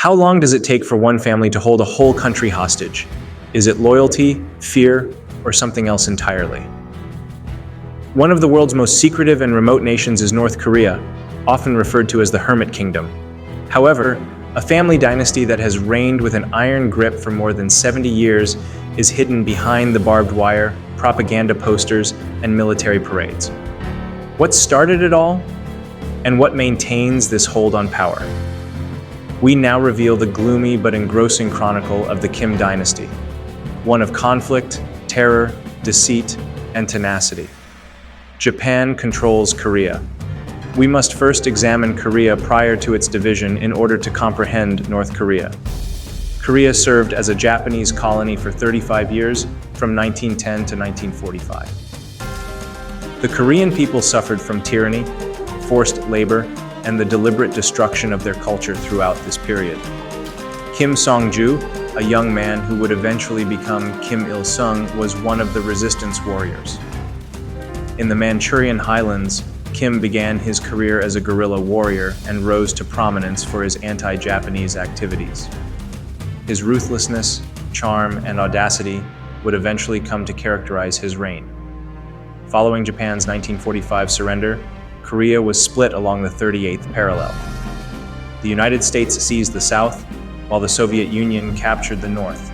How long does it take for one family to hold a whole country hostage? Is it loyalty, fear, or something else entirely? One of the world's most secretive and remote nations is North Korea, often referred to as the Hermit Kingdom. However, a family dynasty that has reigned with an iron grip for more than 70 years is hidden behind the barbed wire, propaganda posters, and military parades. What started it all? And what maintains this hold on power? We now reveal the gloomy but engrossing chronicle of the Kim dynasty, one of conflict, terror, deceit, and tenacity. Japan controls Korea. We must first examine Korea prior to its division in order to comprehend North Korea. Korea served as a Japanese colony for 35 years, from 1910 to 1945. The Korean people suffered from tyranny, forced labor, and the deliberate destruction of their culture throughout this period. Kim Song-ju, a young man who would eventually become Kim Il-sung, was one of the resistance warriors. In the Manchurian highlands, Kim began his career as a guerrilla warrior and rose to prominence for his anti-Japanese activities. His ruthlessness, charm, and audacity would eventually come to characterize his reign. Following Japan's 1945 surrender, Korea was split along the 38th parallel. The United States seized the South, while the Soviet Union captured the North.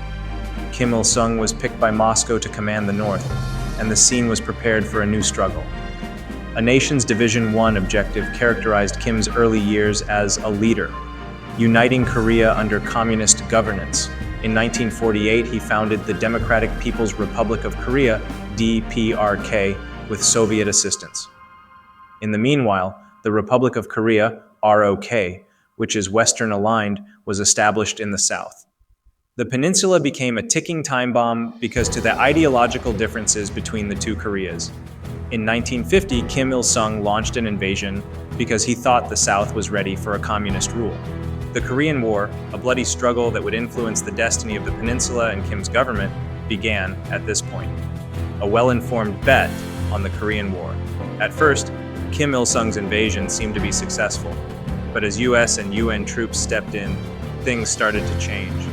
Kim Il-sung was picked by Moscow to command the North, and the scene was prepared for a new struggle. A nation's Division I objective characterized Kim's early years as a leader, uniting Korea under communist governance. In 1948, he founded the Democratic People's Republic of Korea, DPRK, with Soviet assistance. In the meanwhile, the Republic of Korea, ROK, which is Western aligned, was established in the South. The peninsula became a ticking time bomb because to the ideological differences between the two Koreas. In 1950, Kim Il-sung launched an invasion because he thought the South was ready for a communist rule. The Korean War, a bloody struggle that would influence the destiny of the peninsula and Kim's government, began at this point. A well-informed bet on the Korean War. At first, Kim Il-sung's invasion seemed to be successful, but as US and UN troops stepped in, things started to change.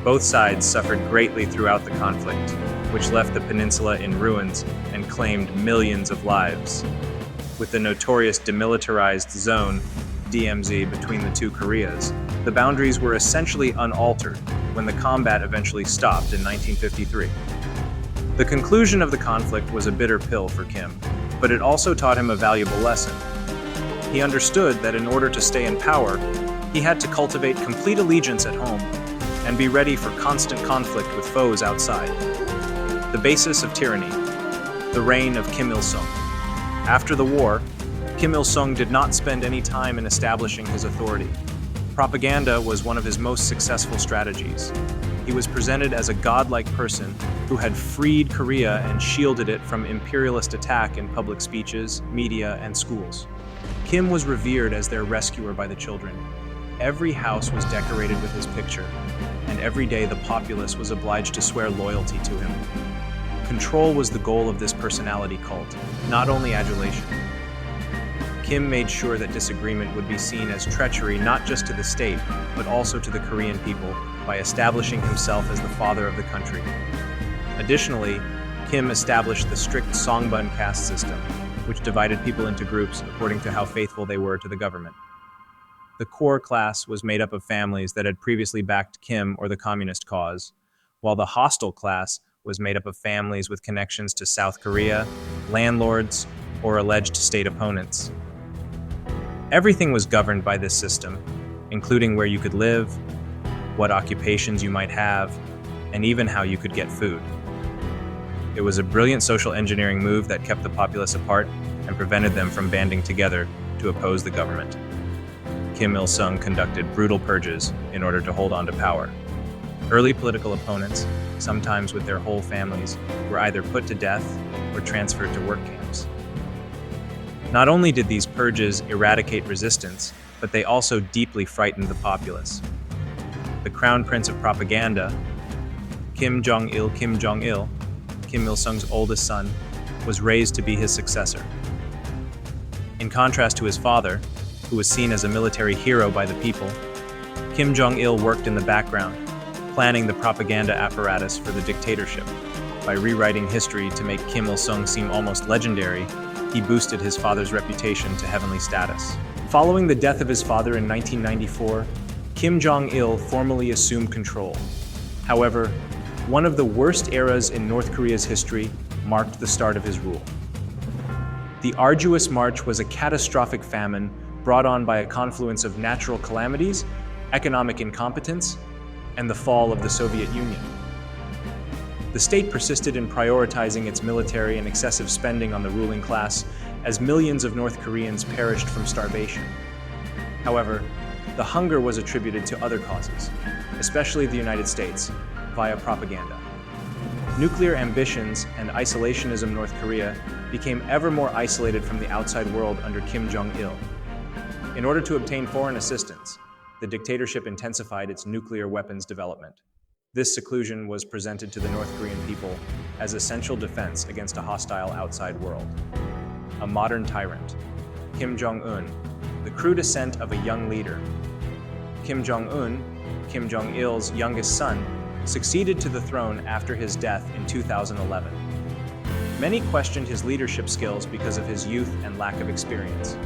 Both sides suffered greatly throughout the conflict, which left the peninsula in ruins and claimed millions of lives. With the notorious demilitarized zone, DMZ, between the two Koreas, the boundaries were essentially unaltered when the combat eventually stopped in 1953. The conclusion of the conflict was a bitter pill for Kim, but it also taught him a valuable lesson. He understood that in order to stay in power, he had to cultivate complete allegiance at home and be ready for constant conflict with foes outside. The basis of tyranny, the reign of Kim Il-sung. After the war, Kim Il-sung did not spend any time in establishing his authority. Propaganda was one of his most successful strategies. He was presented as a godlike person who had freed Korea and shielded it from imperialist attack in public speeches, media, and schools. Kim was revered as their rescuer by the children. Every house was decorated with his picture, and every day the populace was obliged to swear loyalty to him. Control was the goal of this personality cult, not only adulation. Kim made sure that disagreement would be seen as treachery not just to the state, but also to the Korean people by establishing himself as the father of the country. Additionally, Kim established the strict Songbun caste system, which divided people into groups according to how faithful they were to the government. The core class was made up of families that had previously backed Kim or the communist cause, while the hostile class was made up of families with connections to South Korea, landlords, or alleged state opponents. Everything was governed by this system, including where you could live, what occupations you might have, and even how you could get food. It was a brilliant social engineering move that kept the populace apart and prevented them from banding together to oppose the government. Kim Il-sung conducted brutal purges in order to hold on to power. Early political opponents, sometimes with their whole families, were either put to death or transferred to work camps. Not only did these purges eradicate resistance, but they also deeply frightened the populace. The crown prince of propaganda, Kim Jong-il, Kim Il-sung's oldest son, was raised to be his successor. In contrast to his father, who was seen as a military hero by the people, Kim Jong-il worked in the background, planning the propaganda apparatus for the dictatorship. By rewriting history to make Kim Il-sung seem almost legendary, he boosted his father's reputation to heavenly status. Following the death of his father in 1994, Kim Jong-il formally assumed control. However, one of the worst eras in North Korea's history marked the start of his rule. The arduous march was a catastrophic famine brought on by a confluence of natural calamities, economic incompetence, and the fall of the Soviet Union. The state persisted in prioritizing its military and excessive spending on the ruling class as millions of North Koreans perished from starvation. However, the hunger was attributed to other causes, especially the United States, via propaganda. Nuclear ambitions and isolationism. North Korea became ever more isolated from the outside world under Kim Jong-il. In order to obtain foreign assistance, the dictatorship intensified its nuclear weapons development. This seclusion was presented to the North Korean people as essential defense against a hostile outside world. A modern tyrant, Kim Jong-un, the crude descent of a young leader. Kim Jong-un, Kim Jong-il's youngest son, succeeded to the throne after his death in 2011. Many questioned his leadership skills because of his youth and lack of experience.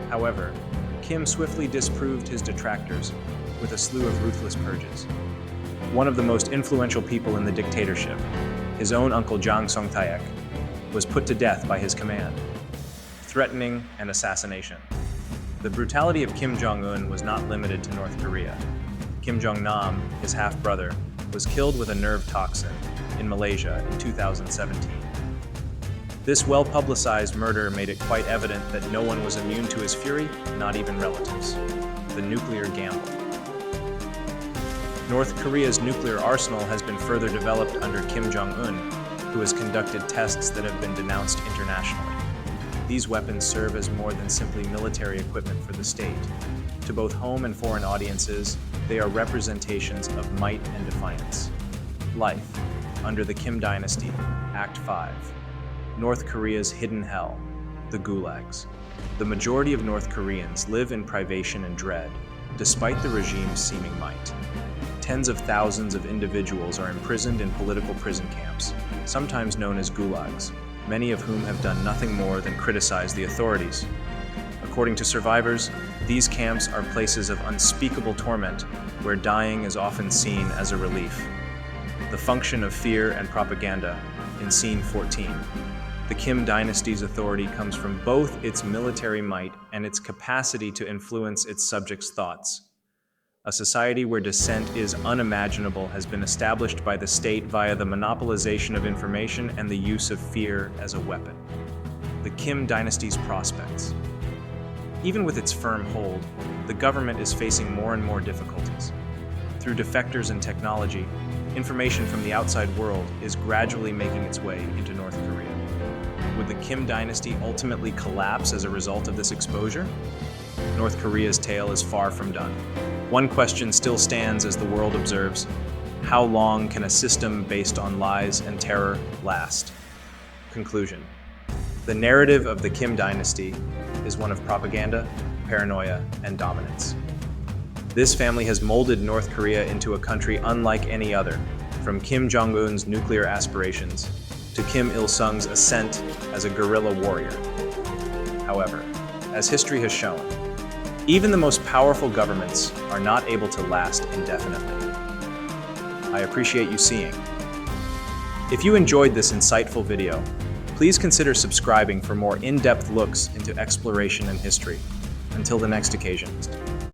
However, Kim swiftly disproved his detractors with a slew of ruthless purges. One of the most influential people in the dictatorship, his own uncle Jang Song-taek, was put to death by his command, threatening an assassination. The brutality of Kim Jong-un was not limited to North Korea. Kim Jong-nam, his half-brother, was killed with a nerve toxin in Malaysia in 2017. This well-publicized murder made it quite evident that no one was immune to his fury, not even relatives. The nuclear gamble. North Korea's nuclear arsenal has been further developed under Kim Jong-un, who has conducted tests that have been denounced internationally. These weapons serve as more than simply military equipment for the state. To both home and foreign audiences, they are representations of might and defiance. Life under the Kim Dynasty, Act 5. North Korea's hidden hell, the gulags. The majority of North Koreans live in privation and dread, despite the regime's seeming might. Tens of thousands of individuals are imprisoned in political prison camps, sometimes known as gulags, many of whom have done nothing more than criticize the authorities. According to survivors, these camps are places of unspeakable torment, where dying is often seen as a relief. The function of fear and propaganda in Scene 14. The Kim Dynasty's authority comes from both its military might and its capacity to influence its subjects' thoughts. A society where dissent is unimaginable has been established by the state via the monopolization of information and the use of fear as a weapon. The Kim Dynasty's prospects. Even with its firm hold, the government is facing more and more difficulties. Through defectors and technology, information from the outside world is gradually making its way into North Korea. Would the Kim Dynasty ultimately collapse as a result of this exposure? North Korea's tale is far from done. One question still stands as the world observes: how long can a system based on lies and terror last? Conclusion. The narrative of the Kim Dynasty is one of propaganda, paranoia, and dominance. This family has molded North Korea into a country unlike any other, from Kim Jong-un's nuclear aspirations to Kim Il-sung's ascent as a guerrilla warrior. However, as history has shown, even the most powerful governments are not able to last indefinitely. I appreciate you seeing. If you enjoyed this insightful video, please consider subscribing for more in-depth looks into exploration and history. Until the next occasion.